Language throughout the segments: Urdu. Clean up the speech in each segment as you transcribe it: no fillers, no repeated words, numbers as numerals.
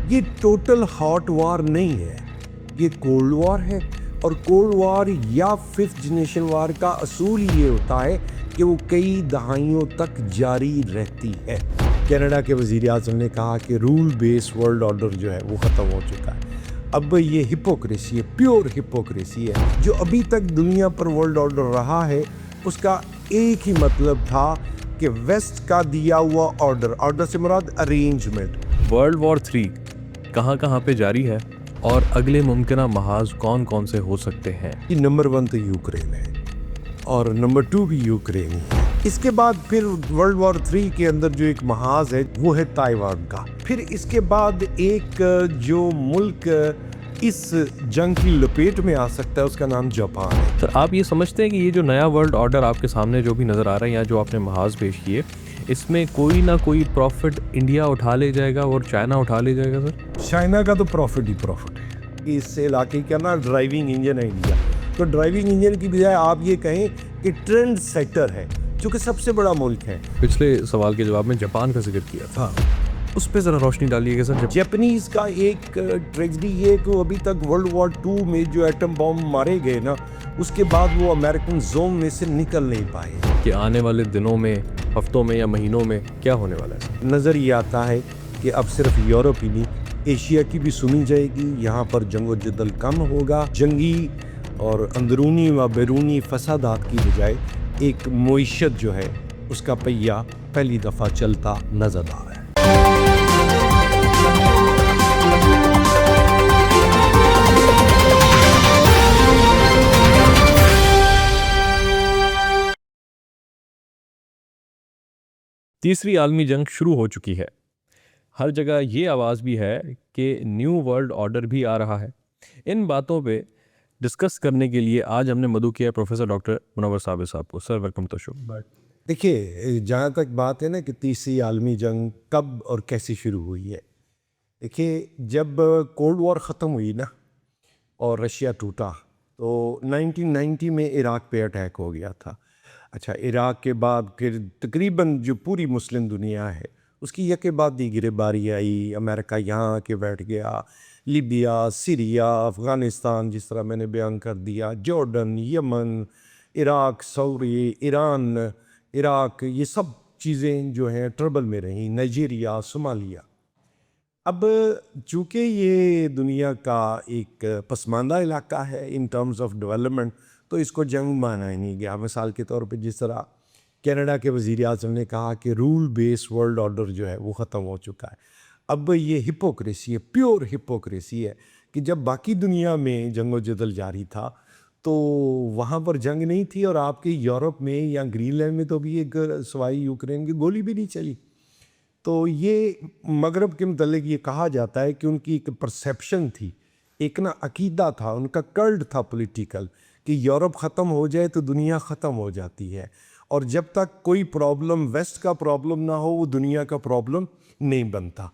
یہ ٹوٹل ہاٹ وار نہیں ہے، یہ کولڈ وار ہے، اور کولڈ وار یا ففتھ جنریشن وار کا اصول یہ ہوتا ہے کہ وہ کئی دہائیوں تک جاری رہتی ہے۔ کینیڈا کے وزیر اعظم نے کہا کہ رول بیس ورلڈ آرڈر جو ہے وہ ختم ہو چکا ہے۔ اب یہ ہپوکریسی ہے، پیور ہپوکریسی ہے۔ جو ابھی تک دنیا پر ورلڈ آرڈر رہا ہے اس کا ایک ہی مطلب تھا کہ ویسٹ کا دیا ہوا آرڈر سے مراد ارینجمنٹ۔ ورلڈ وار 3 کہاں کہاں پہ جاری ہے اور اگلے ممکنہ محاذ کون کون سے ہو سکتے ہیں؟ یہ نمبر 1 تو یوکرین ہے اور نمبر 2 بھی یوکرین ہی ہے۔ اس کے بعد پھر ورلڈ وار 3 کے اندر جو ایک محاذ ہے وہ ہے تائیوان کا۔ پھر اس کے بعد ایک جو ملک اس جنگ کی لپیٹ میں آ سکتا ہے اس کا نام جاپان ہے۔ سر آپ یہ سمجھتے ہیں کہ یہ جو نیا ورلڈ آرڈر آپ کے سامنے جو بھی نظر آ رہا ہے یا جو آپ نے محاذ پیش کیے، اس میں کوئی نہ کوئی پروفٹ انڈیا اٹھا لے جائے گا اور چائنا اٹھا لے جائے گا؟ سر چائنا کا تو پروفٹ ہی پروفٹ ہے۔ اس علاقے کا نا ڈرائیونگ انجن ہے انڈیا، تو ڈرائیونگ انجن کی بجائے آپ یہ کہیں کہ ٹرینڈ سیٹر ہے، چونکہ سب سے بڑا ملک ہے۔ پچھلے سوال کے جواب میں جاپان کا ذکر کیا تھا، اس پہ ذرا روشنی ڈالیے گا سر۔ جیپنیز کا ایک ٹریجڈی یہ کہ ابھی تک ورلڈ وار 2 میں جو ایٹم بم مارے گئے نا، اس کے بعد وہ امریکن زون میں سے نکل نہیں پائے۔ کہ آنے والے دنوں میں، ہفتوں میں یا مہینوں میں کیا ہونے والا ہے؟ نظر یہ آتا ہے کہ اب صرف یورپ ہی نہیں، ایشیا کی بھی سنی جائے گی۔ یہاں پر جنگ و جدل کم ہوگا، جنگی اور اندرونی و بیرونی فسادات کی بجائے ایک معیشت جو ہے اس کا پہیہ پہلی دفعہ چلتا نظر آ رہا ہے۔ تیسری عالمی جنگ شروع ہو چکی ہے۔ ہر جگہ یہ آواز بھی ہے کہ نیو ورلڈ آرڈر بھی آ رہا ہے۔ ان باتوں پہ ڈسکس کرنے کے لیے آج ہم نے مدعو کیا ہے پروفیسر ڈاکٹر منور صابر صاحب کو۔ Sir welcome to show. دیکھیے جہاں تک بات ہے نا کہ تیسری عالمی جنگ کب اور کیسے شروع ہوئی ہے، دیکھیے جب کولڈ وار ختم ہوئی نا اور رشیا ٹوٹا تو 1990 میں عراق پہ اٹیک ہو گیا تھا۔ اچھا، عراق کے بعد پھر تقریباً جو پوری مسلم دنیا ہے اس کی یکے بعد دیگرے باری آئی۔ امریکہ یہاں آ کے بیٹھ گیا، لیبیا، سیریا، افغانستان جس طرح میں نے بیان کر دیا، جارڈن، یمن، عراق، سوری، ایران، عراق، یہ سب چیزیں جو ہیں ٹربل میں رہیں، نائجیریا، صومالیہ۔ اب چونکہ یہ دنیا کا ایک پسماندہ علاقہ ہے ان ٹرمز آف ڈیولپمنٹ، تو اس کو جنگ مانا ہی نہیں گیا۔ مثال کے طور پہ جس طرح کینیڈا کے وزیر اعظم نے کہا کہ رول بیس ورلڈ آرڈر جو ہے وہ ختم ہو چکا ہے۔ اب یہ ہپوکریسی ہے، پیور ہپوکریسی ہے کہ جب باقی دنیا میں جنگ و جدل جاری تھا تو وہاں پر جنگ نہیں تھی، اور آپ کے یورپ میں یا گرین لینڈ میں تو بھی ایک سوائے یوکرین کی گولی بھی نہیں چلی۔ تو یہ مغرب کے متعلق یہ کہا جاتا ہے کہ ان کی ایک پرسیپشن تھی، ایک نا عقیدہ تھا، ان کا کلٹ تھا پولیٹیکل، کہ یورپ ختم ہو جائے تو دنیا ختم ہو جاتی ہے، اور جب تک کوئی پرابلم ویسٹ کا پرابلم نہ ہو وہ دنیا کا پرابلم نہیں بنتا۔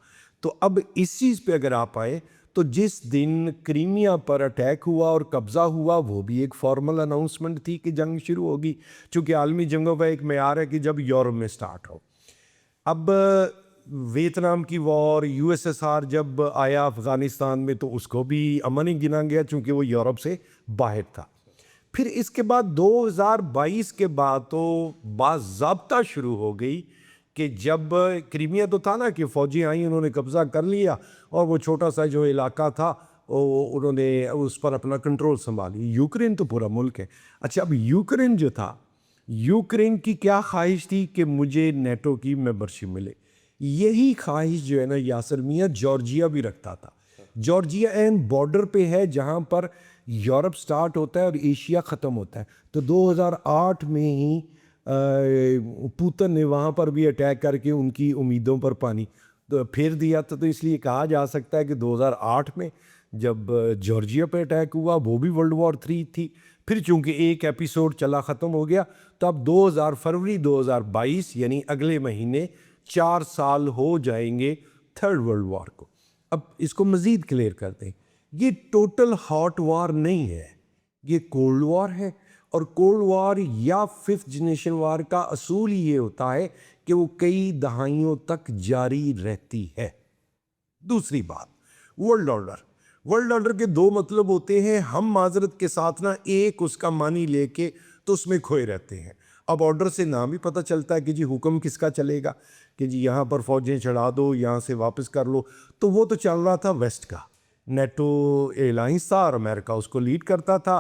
تو اب اس چیز پہ اگر آپ آئے تو جس دن کریمیا پر اٹیک ہوا اور قبضہ ہوا وہ بھی ایک فارمل اناؤنسمنٹ تھی کہ جنگ شروع ہوگی، چونکہ عالمی جنگوں کا ایک معیار ہے کہ جب یورپ میں سٹارٹ ہو۔ اب ویتنام کی وار، یو ایس ایس آر جب آیا افغانستان میں تو اس کو بھی امن ہی گنا گیا چونکہ وہ یورپ سے باہر تھا۔ پھر اس کے بعد 2022 کے بعد تو باضابطہ شروع ہو گئی کہ جب کریمیا تو تھا نا کہ فوجی آئیں، انہوں نے قبضہ کر لیا اور وہ چھوٹا سا جو علاقہ تھا انہوں نے اس پر اپنا کنٹرول سنبھالی۔ یوکرین تو پورا ملک ہے۔ اچھا، اب یوکرین جو تھا، یوکرین کی کیا خواہش تھی کہ مجھے نیٹو کی ممبرشپ ملے۔ یہی خواہش جو ہے نا یاسر میاں جارجیا بھی رکھتا تھا۔ جارجیا این بارڈر پہ ہے جہاں پر یورپ سٹارٹ ہوتا ہے اور ایشیا ختم ہوتا ہے۔ تو 2008 میں ہی پوتن نے وہاں پر بھی اٹیک کر کے ان کی امیدوں پر پانی پھیر دیا تھا۔ تو اس لیے کہا جا سکتا ہے کہ 2008 میں جب جارجیا پہ اٹیک ہوا وہ بھی ورلڈ وار 3 تھی۔ پھر چونکہ ایک ایپیسوڈ چلا ختم ہو گیا تو اب فروری 2022 یعنی اگلے مہینے 4 سال ہو جائیں گے تھرڈ ورلڈ وار کو۔ اب اس کو مزید کلیئر کر دیں، یہ ٹوٹل ہاٹ وار نہیں ہے، یہ کولڈ وار ہے، اور کولڈ وار یا ففتھ جنریشن وار کا اصول یہ ہوتا ہے کہ وہ کئی دہائیوں تک جاری رہتی ہے۔ دوسری بات، ورلڈ آرڈر. ورلڈ آرڈر کے دو مطلب ہوتے ہیں, ہم معذرت کے ساتھ نا ایک اس کا معنی لے کے تو اس میں کھوئے رہتے ہیں. اب آرڈر سے نام ہی پتہ چلتا ہے کہ جی حکم کس کا چلے گا, کہ جی یہاں پر فوجیں چڑھا دو, یہاں سے واپس کر لو. تو وہ تو چل رہا تھا ویسٹ کا, نیٹو الائنس تھا اور امریکہ اس کو لیڈ کرتا تھا.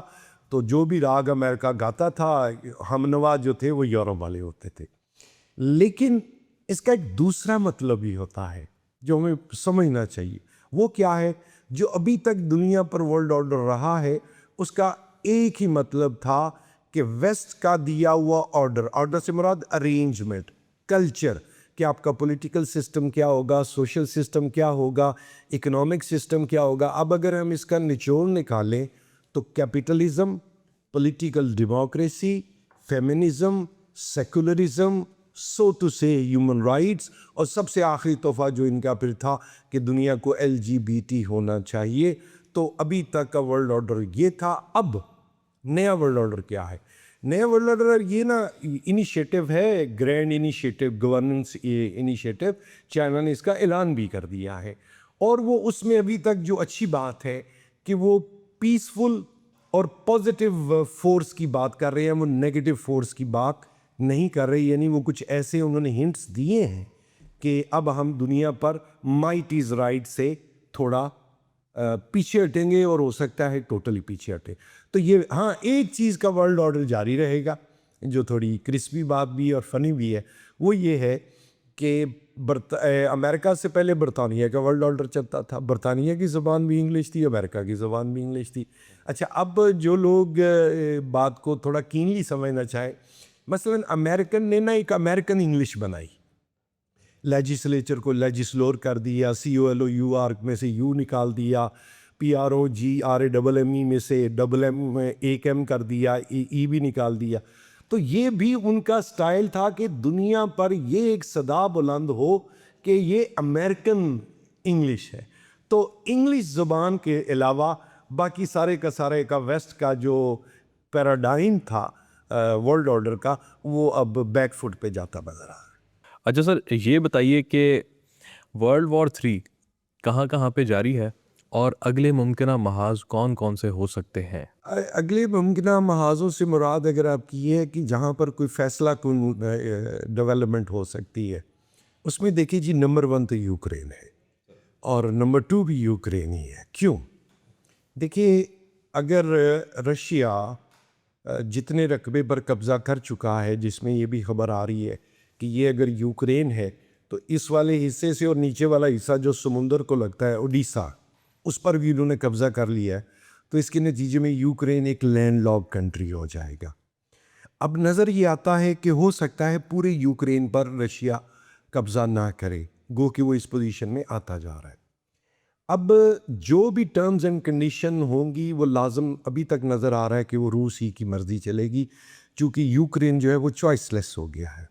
تو جو بھی راگ امریکہ گاتا تھا, ہم نوا جو تھے وہ یورپ والے ہوتے تھے. لیکن اس کا ایک دوسرا مطلب بھی ہوتا ہے جو ہمیں سمجھنا چاہیے. وہ کیا ہے؟ جو ابھی تک دنیا پر ورلڈ آرڈر رہا ہے اس کا ایک ہی مطلب تھا کہ ویسٹ کا دیا ہوا آرڈر, آرڈر سے مراد ارینجمنٹ, کلچر, کہ آپ کا پولیٹیکل سسٹم کیا ہوگا, سوشل سسٹم کیا ہوگا, اکنامک سسٹم کیا ہوگا. اب اگر ہم اس کا نچوڑ نکالیں تو capitalism, political democracy, feminism, secularism, so to سے ہیومن رائٹس, اور سب سے آخری تحفہ جو ان کا پھر تھا کہ دنیا کو LGBT ہونا چاہیے. تو ابھی تک کا ورلڈ آرڈر یہ تھا. اب نیا ورلڈ آرڈر کیا ہے؟ نیا ورلڈ آرڈر یہ نا انیشیٹو ہے, grand initiative, governance initiative. China نے اس کا اعلان بھی کر دیا ہے, اور وہ اس میں ابھی تک جو اچھی بات ہے کہ وہ پیسفل اور پازیٹیو فورس کی بات کر رہے ہیں, وہ نیگیٹو فورس کی بات نہیں کر رہے. یعنی وہ کچھ ایسے انہوں نے ہنٹس دیے ہیں کہ اب ہم دنیا پر مائٹ از رائٹ سے تھوڑا پیچھے ہٹیں گے, اور ہو سکتا ہے ٹوٹلی پیچھے ہٹے. تو یہ ہاں ایک چیز کا ورلڈ آرڈر جاری رہے گا جو تھوڑی کرسپی بات بھی اور فنی بھی ہے. وہ یہ ہے کہ امریکہ سے پہلے برطانیہ کا ورلڈ آرڈر چلتا تھا. برطانیہ کی زبان بھی انگلش تھی, امریکہ کی زبان بھی انگلش تھی. اچھا, اب جو لوگ بات کو تھوڑا کینلی سمجھنا چاہیں, مثلاً امریکن نے نا ایک امریکن انگلش بنائی, لیجسلیچر کو لیجسلور کر دیا, COLOUR میں سے یو نکال دیا, PROGRAMME میں سے ڈبل ایم ایک ایم کر دیا, ای بھی نکال دیا. تو یہ بھی ان کا سٹائل تھا کہ دنیا پر یہ ایک صدا بلند ہو کہ یہ امریکن انگلش ہے. تو انگلش زبان کے علاوہ باقی سارے کا سارے کا ویسٹ کا جو پیراڈائم تھا ورلڈ آرڈر کا, وہ اب بیک فٹ پہ جاتا نظر آ رہا ہے. اچھا سر, یہ بتائیے کہ ورلڈ وار 3 کہاں کہاں پہ جاری ہے, اور اگلے ممکنہ محاذ کون کون سے ہو سکتے ہیں؟ اگلے ممکنہ محاذوں سے مراد اگر آپ کی یہ ہے کہ جہاں پر کوئی فیصلہ کن ڈیولپمنٹ ہو سکتی ہے, اس میں دیکھیے جی نمبر 1 تو یوکرین ہے, اور نمبر 2 بھی یوکرین ہی ہے. کیوں؟ دیکھیے, اگر رشیا جتنے رقبے پر قبضہ کر چکا ہے, جس میں یہ بھی خبر آ رہی ہے کہ یہ اگر یوکرین ہے تو اس والے حصے سے اور نیچے والا حصہ جو سمندر کو لگتا ہے اوڈیسا, اس پر بھی انہوں نے قبضہ کر لیا ہے, تو اس کے نتیجے میں یوکرین ایک لینڈ لاک کنٹری ہو جائے گا. اب نظر یہ آتا ہے کہ ہو سکتا ہے پورے یوکرین پر رشیا قبضہ نہ کرے, گو کہ وہ اس پوزیشن میں آتا جا رہا ہے. اب جو بھی ٹرمز اینڈ کنڈیشن ہوں گی وہ لازم ابھی تک نظر آ رہا ہے کہ وہ روس ہی کی مرضی چلے گی, چونکہ یوکرین جو ہے وہ چوائس لیس ہو گیا ہے.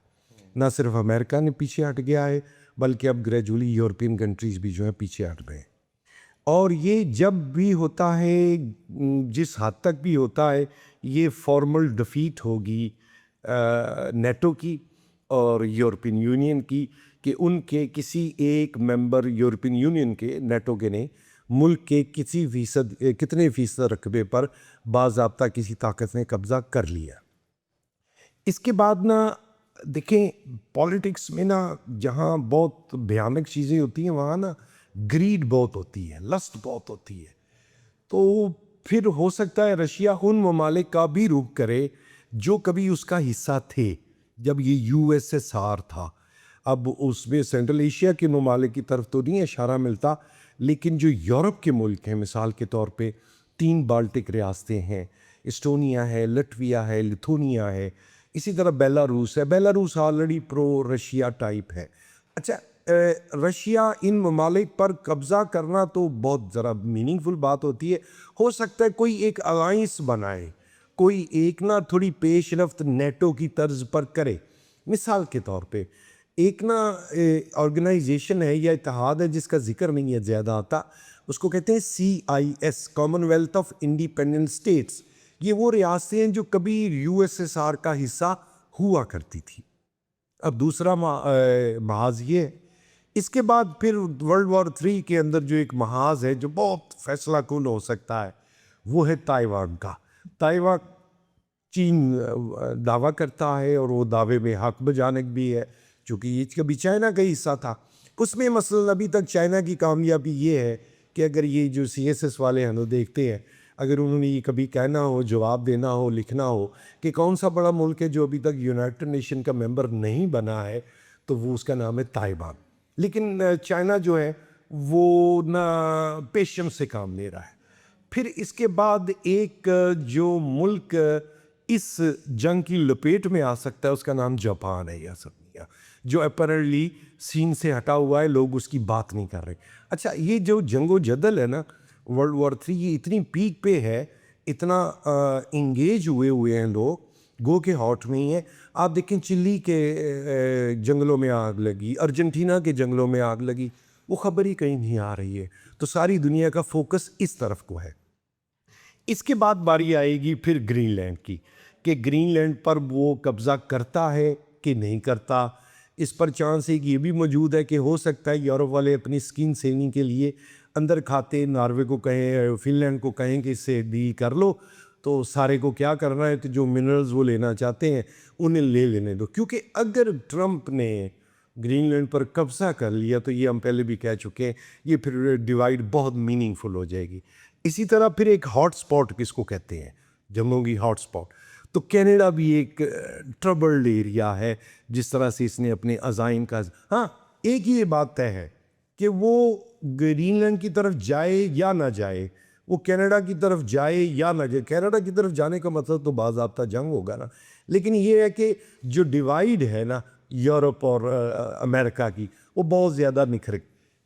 نہ صرف امریکہ نے پیچھے ہٹ گیا ہے, بلکہ اب گریجولی یورپین کنٹریز بھی جو ہیں پیچھے ہٹ گئے. اور یہ جب بھی ہوتا ہے, جس حد تک بھی ہوتا ہے, یہ فارمل ڈیفیٹ ہوگی نیٹو کی اور یورپین یونین کی, کہ ان کے کسی ایک ممبر یورپین یونین کے, نیٹو کے نے, ملک کے کتنے فیصد رقبے پر باضابطہ کسی طاقت نے قبضہ کر لیا. اس کے بعد نا دیکھیں پالیٹکس میں نا جہاں بہت بھیانک چیزیں ہوتی ہیں وہاں نا گریڈ بہت ہوتی ہے, لسٹ بہت ہوتی ہے. تو پھر ہو سکتا ہے رشیا ان ممالک کا بھی رخ کرے جو کبھی اس کا حصہ تھے جب یہ USSR تھا. اب اس میں سینٹرل ایشیا کے ممالک کی طرف تو نہیں اشارہ ملتا, لیکن جو یورپ کے ملک ہیں, مثال کے طور پہ 3 بالٹک ریاستیں ہیں, اسٹونیا ہے, لٹویا ہے, لتھونیا ہے, اسی طرح بیلاروس ہے. بیلاروس آلریڈی پرو رشیا ٹائپ ہے. اچھا, رشیا ان ممالک پر قبضہ کرنا تو بہت ذرا میننگ فل بات ہوتی ہے. ہو سکتا ہے کوئی ایک الائنس بنائے, کوئی ایک نا تھوڑی پیش رفت نیٹو کی طرز پر کرے. مثال کے طور پہ ایک نا آرگنائزیشن ہے یا اتحاد ہے جس کا ذکر نہیں ہے زیادہ آتا, اس کو کہتے ہیں CIS, Commonwealth of Independent States. یہ وہ ریاستیں ہیں جو کبھی USSR کا حصہ ہوا کرتی تھی. اب دوسرا محاذ یہ ہے, اس کے بعد پھر ورلڈ وار 3 کے اندر جو ایک محاذ ہے جو بہت فیصلہ کن ہو سکتا ہے وہ ہے تائیوان کا. تائیوان چین دعویٰ کرتا ہے اور وہ دعوے میں حق بجانب بھی ہے چونکہ یہ کبھی چائنا کا حصہ تھا. اس میں مثلاً ابھی تک چائنا کی کامیابی یہ ہے کہ اگر یہ جو CSS والے ہیں وہ دیکھتے ہیں, اگر انہوں نے یہ کبھی کہنا ہو, جواب دینا ہو, لکھنا ہو کہ کون سا بڑا ملک ہے جو ابھی تک یونائٹڈ نیشن کا ممبر نہیں بنا ہے, تو وہ اس کا نام ہے تائیوان. لیکن چائنا جو ہے وہ نہ پیشنس سے کام لے رہا ہے. پھر اس کے بعد ایک جو ملک اس جنگ کی لپیٹ میں آ سکتا ہے اس کا نام جاپان ہے یا سبیا, جو اپیرنٹلی سین سے ہٹا ہوا ہے, لوگ اس کی بات نہیں کر رہے. اچھا, یہ جو جنگ و جدل ہے نا ورلڈ وار 3, یہ اتنی پیک پہ ہے, اتنا انگیج ہوئے ہیں لوگ, گو کے ہاٹ میں ہی ہیں. آپ دیکھیں چلی کے جنگلوں میں آگ لگی, ارجنٹینا کے جنگلوں میں آگ لگی, وہ خبر ہی کہیں نہیں آ رہی ہے. تو ساری دنیا کا فوکس اس طرف کو ہے. اس کے بعد باری آئے گی پھر گرین لینڈ کی کہ گرین لینڈ پر وہ قبضہ کرتا ہے کہ نہیں کرتا. اس پر چانس ایک یہ بھی موجود ہے کہ ہو سکتا ہے یورپ والے اپنی سکین سیونگ کے لیے اندر کھاتے ناروے کو کہیں, فن لینڈ کو کہیں کہ اس سے ڈیل کر لو, تو سارے کو کیا کرنا ہے تو جو منرلز وہ لینا چاہتے ہیں انہیں لے لینے دو. کیونکہ اگر ٹرمپ نے گرین لینڈ پر قبضہ کر لیا تو یہ ہم پہلے بھی کہہ چکے ہیں, یہ پھر ڈیوائڈ بہت میننگ فل ہو جائے گی. اسی طرح پھر ایک ہاٹ سپاٹ کس کو کہتے ہیں, جنگوں کی ہاٹ سپاٹ, تو کینیڈا بھی ایک ٹربلڈ ایریا ہے جس طرح سے اس نے اپنے عزائم کا. ہاں, ایک ہی یہ بات طے ہے کہ وہ گرین لینڈ کی طرف جائے یا نہ جائے, وہ کینیڈا کی طرف جائے یا نہ جائے. کینیڈا کی طرف جانے کا مطلب تو باضابطہ جنگ ہوگا نا, لیکن یہ ہے کہ جو ڈیوائیڈ ہے نا یورپ اور امریکہ کی, وہ بہت زیادہ نکھر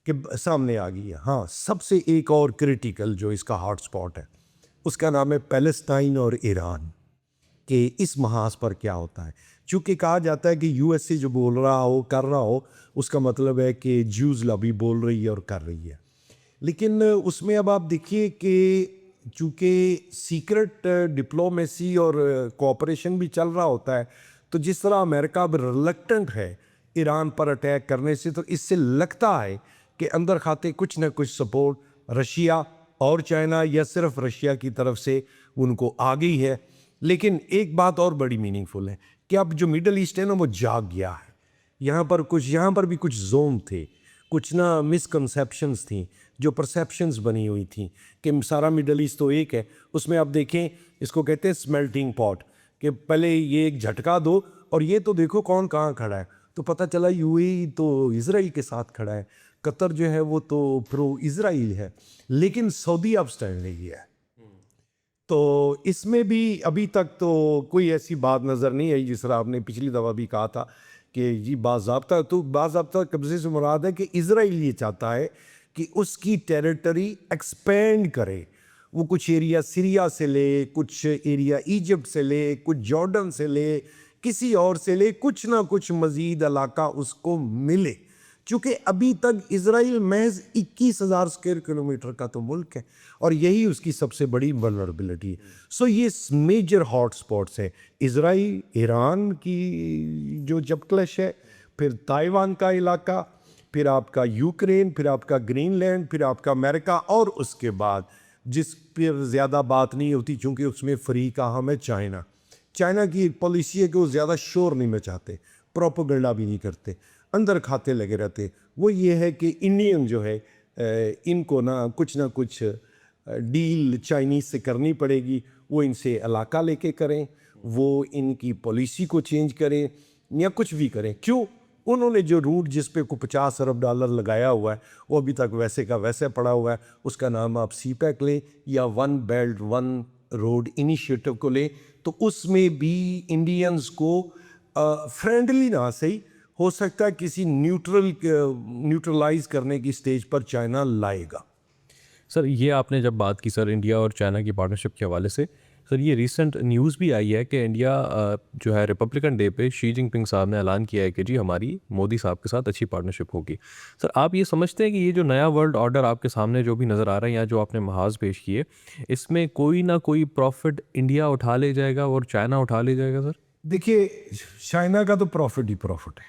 کے سامنے آ گئی ہے. ہاں, سب سے ایک اور کرٹیکل جو اس کا ہاٹ سپاٹ ہے اس کا نام ہے پیلسٹائن اور ایران, کہ اس محاذ پر کیا ہوتا ہے. چونکہ کہا جاتا ہے کہ USA جو بول رہا ہو کر رہا ہو اس کا مطلب ہے کہ جوز لابی بول رہی ہے اور کر رہی ہے. لیکن اس میں اب آپ دیکھیے کہ چونکہ سیکرٹ ڈپلومیسی اور کوآپریشن بھی چل رہا ہوتا ہے, تو جس طرح امریکہ اب ریلکٹنٹ ہے ایران پر اٹیک کرنے سے, تو اس سے لگتا ہے کہ اندر کھاتے کچھ نہ کچھ سپورٹ رشیا اور چائنا یا صرف رشیا کی طرف سے ان کو آ گئی ہے. لیکن ایک بات اور بڑی میننگ فل ہے کہ اب جو مڈل ایسٹ ہے نا وہ جاگ گیا ہے. یہاں پر بھی کچھ زون تھے, کچھ نہ مسکنسیپشنز تھیں, جو پرسیپشنز بنی ہوئی تھیں کہ سارا مڈل ایسٹ تو ایک ہے. اس میں آپ دیکھیں اس کو کہتے ہیں سمیلٹنگ پاٹ, کہ پہلے یہ ایک جھٹکا دو اور یہ تو دیکھو کون کہاں کھڑا ہے, تو پتہ چلا UAE تو اسرائیل کے ساتھ کھڑا ہے, قطر جو ہے وہ تو پرو اسرائیل ہے, لیکن سعودی اب سٹینڈ نہیں ہے. تو اس میں بھی ابھی تک تو کوئی ایسی بات نظر نہیں آئی, جس طرح آپ نے پچھلی دفعہ بھی کہا تھا کہ یہ باضابطہ قبضے سے مراد ہے کہ اسرائیل یہ چاہتا ہے کہ اس کی ٹیریٹری ایکسپینڈ کرے. وہ کچھ ایریا سیریا سے لے, کچھ ایریا ایجپٹ سے لے, کچھ جارڈن سے لے, کسی اور سے لے, کچھ نہ کچھ مزید علاقہ اس کو ملے. چونکہ ابھی تک اسرائیل محض 21,000 اسکوائر کلومیٹر کا تو ملک ہے اور یہی اس کی سب سے بڑی ولنریبلٹی ہے. سو یہ میجر ہاٹ سپاٹس ہیں, اسرائیل, ایران کی جو جب کلش ہے, پھر تائیوان کا علاقہ, پھر آپ کا یوکرین, پھر آپ کا گرین لینڈ, پھر آپ کا امریکہ, اور اس کے بعد جس پر زیادہ بات نہیں ہوتی چونکہ اس میں فریق اہم ہے چائنا. چائنا کی پالیسی ہے کہ وہ زیادہ شور نہیں مچاتے, پروپیگنڈا بھی نہیں کرتے, اندر کھاتے لگے رہتے. وہ یہ ہے کہ انڈین جو ہے ان کو کچھ نہ کچھ ڈیل چائنیز سے کرنی پڑے گی. وہ ان سے علاقہ لے کے کریں, وہ ان کی پالیسی کو چینج کریں یا کچھ بھی کریں. کیوں؟ انہوں نے جو روٹ جس پہ کو $50 ارب لگایا ہوا ہے وہ ابھی تک ویسے کا ویسے پڑا ہوا ہے. اس کا نام آپ CPEC لیں یا one belt one road initiative کو لیں, تو اس میں بھی انڈینز کو فرینڈلی نہ صحیح ہو سکتا ہے کسی نیوٹرلائز کرنے کی سٹیج پر چائنا لائے گا. سر یہ آپ نے جب بات کی سر انڈیا اور چائنا کی پارٹنرشپ کے حوالے سے, سر یہ ریسنٹ نیوز بھی آئی ہے کہ انڈیا جو ہے ریپبلکن ڈے پہ شی جن پنگ صاحب نے اعلان کیا ہے کہ جی ہماری مودی صاحب کے ساتھ اچھی پارٹنرشپ ہوگی. سر آپ یہ سمجھتے ہیں کہ یہ جو نیا ورلڈ آرڈر آپ کے سامنے جو بھی نظر آ رہا ہے یا جو آپ نے محاذ پیش کیے, اس میں کوئی نہ کوئی پروفٹ انڈیا اٹھا لے جائے گا اور چائنا اٹھا لے جائے گا؟ سر دیکھیے, چائنا کا تو پروفٹ ہی پروفٹ ہے,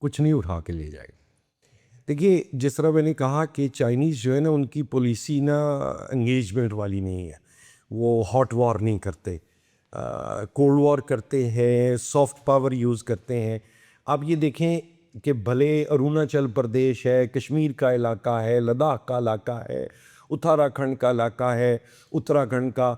کچھ نہیں اٹھا کے لے جائے گا. دیکھیے جس طرح میں نے کہا کہ چائنیز جو ہے نا ان کی پالیسی نا انگیجمنٹ والی نہیں ہے، وہ ہاٹ وار نہیں کرتے، کولڈ وار کرتے ہیں، سافٹ پاور یوز کرتے ہیں. آپ یہ دیکھیں کہ بھلے اروناچل پردیش ہے، کشمیر کا علاقہ ہے، لداخ کا علاقہ ہے، اتراکھنڈ کا علاقہ ہے، اتراکھنڈ کا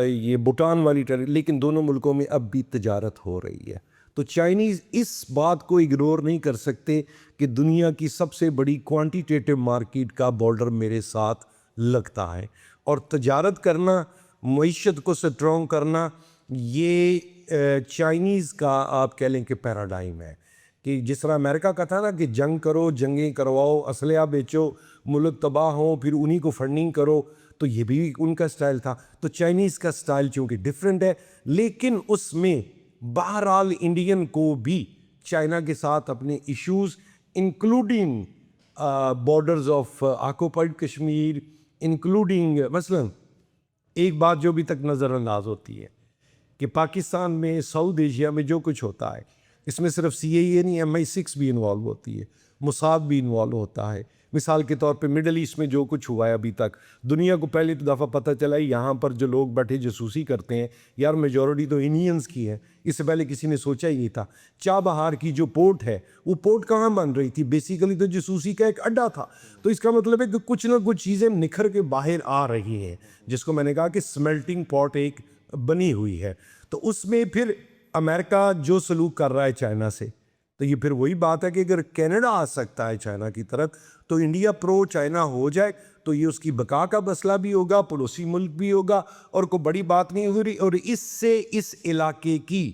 یہ بھوٹان والی لیکن دونوں ملکوں میں اب بھی تجارت ہو رہی ہے. تو چائنیز اس بات کو اگنور نہیں کر سکتے کہ دنیا کی سب سے بڑی کوانٹیٹیو مارکیٹ کا بارڈر میرے ساتھ لگتا ہے، اور تجارت کرنا، معیشت کو سٹرونگ کرنا، یہ چائنیز کا آپ کہہ لیں کہ پیراڈائم ہے. کہ جس طرح امریکہ کا تھا نا کہ جنگ کرو، جنگیں کرواؤ، اسلحہ بیچو، ملک تباہ ہوں، پھر انہی کو فنڈنگ کرو، تو یہ بھی ان کا سٹائل تھا. تو چائنیز کا سٹائل چونکہ ڈیفرنٹ ہے، لیکن اس میں بہرحال انڈین کو بھی چائنا کے ساتھ اپنے issues including borders of occupied Kashmir, including مثلا ایک بات جو ابھی تک نظر انداز ہوتی ہے کہ پاکستان میں ساؤتھ ایشیا میں جو کچھ ہوتا ہے اس میں صرف CIA نہیں، MI6 بھی انوالو ہوتی ہے، موساد بھی انوالو ہوتا ہے. مثال کے طور پہ مڈل ایسٹ میں جو کچھ ہوا ہے ابھی تک، دنیا کو پہلی دفعہ پتہ چلا یہاں پر جو لوگ بیٹھے جاسوسی کرتے ہیں یار میجورٹی تو انڈینز کی ہے. اس سے پہلے کسی نے سوچا ہی نہیں تھا. چابہار کی جو پورٹ ہے وہ پورٹ کہاں بن رہی تھی؟ بیسیکلی تو جاسوسی کا ایک اڈا تھا. تو اس کا مطلب ہے کہ کچھ نہ کچھ چیزیں نکھر کے باہر آ رہی ہیں، جس کو میں نے کہا کہ سمیلٹنگ پاٹ ایک بنی ہوئی ہے. تو اس میں پھر امریکہ جو سلوک کر رہا ہے چائنا سے، تو یہ پھر وہی بات ہے کہ اگر کینیڈا آ سکتا ہے چائنا کی طرف تو انڈیا پرو چائنا ہو جائے تو یہ اس کی بقا کا مسئلہ بھی ہوگا، پڑوسی ملک بھی ہوگا، اور کوئی بڑی بات نہیں ہو رہی. اور اس سے اس علاقے کی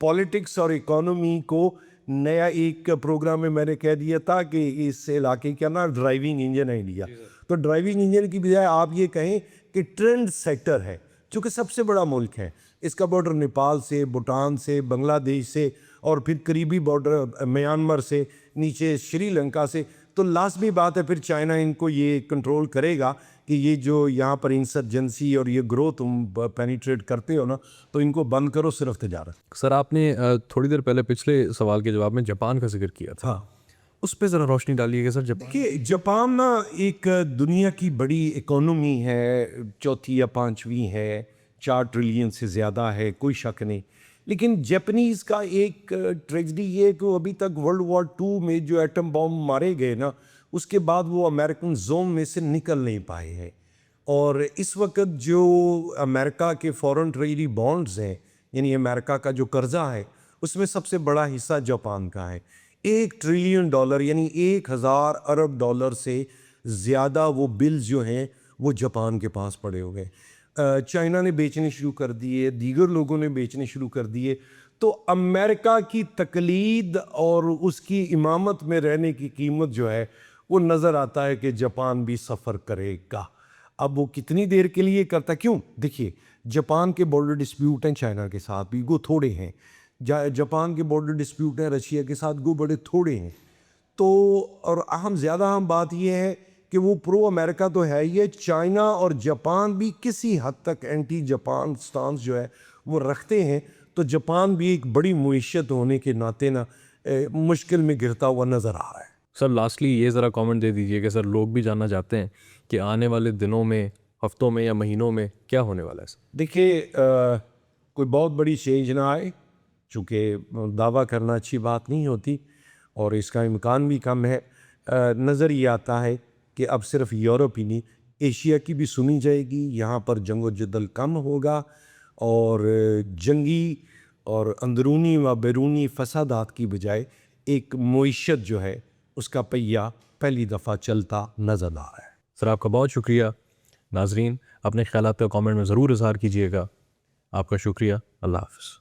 پولیٹکس اور اکانومی کو نیا ایک پروگرام میں نے کہہ دیا تھا کہ اس علاقے کا نا ڈرائیونگ انجن ہے انڈیا. تو ڈرائیونگ انجن کی بجائے آپ یہ کہیں کہ ٹرینڈ سیٹر ہے، چونکہ سب سے بڑا ملک ہے. اس کا بارڈر نیپال سے، بھوٹان سے، بنگلہ دیش سے، اور پھر قریبی بارڈر میانمار سے، نیچے شری لنکا سے. تو لازمی بات ہے پھر چائنا ان کو یہ کنٹرول کرے گا کہ یہ جو یہاں پر انسرجنسی اور یہ گروہ تم پینیٹریٹ کرتے ہو نا، تو ان کو بند کرو، صرف تجارت. سر آپ نے تھوڑی دیر پہلے پچھلے سوال کے جواب میں جاپان کا ذکر کیا تھا، ہاں، اس پہ ذرا روشنی ڈالیے گا سر. کہ جاپان نا ایک دنیا کی بڑی اکانومی ہے، چوتھی یا پانچویں ہے، 4 ٹریلین سے زیادہ ہے، کوئی شک نہیں. لیکن جیپنیز کا ایک ٹریجڈی یہ ہے کہ وہ ابھی تک ورلڈ وار 2 میں جو ایٹم بام مارے گئے نا، اس کے بعد وہ امریکن زون میں سے نکل نہیں پائے ہیں. اور اس وقت جو امریکہ کے فورن ٹریڈی بانڈز ہیں، یعنی امریکہ کا جو قرضہ ہے، اس میں سب سے بڑا حصہ جاپان کا ہے. $1 ٹریلین یعنی 1000 ارب ڈالر سے زیادہ وہ بلز جو ہیں وہ جاپان کے پاس پڑے ہو گئے. چائنا نے بیچنے شروع کر دیے، دیگر لوگوں نے بیچنے شروع کر دیے. تو امریکہ کی تقلید اور اس کی امامت میں رہنے کی قیمت جو ہے وہ نظر آتا ہے کہ جاپان بھی سفر کرے گا. اب وہ کتنی دیر کے لیے کرتا، کیوں؟ دیکھیے جاپان کے بارڈر ڈسپیوٹ ہیں چائنا کے ساتھ بھی، وہ تھوڑے ہیں. جاپان کے بارڈر ڈسپیوٹ ہیں رشیا کے ساتھ، وہ بڑے تھوڑے ہیں. تو اور زیادہ اہم بات یہ ہے کہ وہ پرو امریکہ تو ہے ہی ہے، چائنا اور جاپان بھی کسی حد تک اینٹی جاپان سٹانس جو ہے وہ رکھتے ہیں. تو جاپان بھی ایک بڑی معیشت ہونے کے ناطے نا مشکل میں گرتا ہوا نظر آ رہا ہے. سر لاسٹلی یہ ذرا کامنٹ دے دیجیے کہ سر لوگ بھی جاننا چاہتے ہیں کہ آنے والے دنوں میں، ہفتوں میں یا مہینوں میں کیا ہونے والا ہے سر. دیکھیے کوئی بہت بڑی چینج نہ آئے، چونکہ دعویٰ کرنا اچھی بات نہیں ہوتی اور اس کا امکان بھی کم ہے. نظر یہ آتا ہے کہ اب صرف یورپ ہی نہیں، ایشیا کی بھی سنی جائے گی. یہاں پر جنگ و جدل کم ہوگا اور جنگی اور اندرونی و بیرونی فسادات کی بجائے ایک معیشت جو ہے اس کا پہیہ پہلی دفعہ چلتا نظر آ رہا ہے. سر آپ کا بہت شکریہ. ناظرین اپنے خیالات کا کامنٹ میں ضرور اظہار کیجیے گا. آپ کا شکریہ. اللہ حافظ.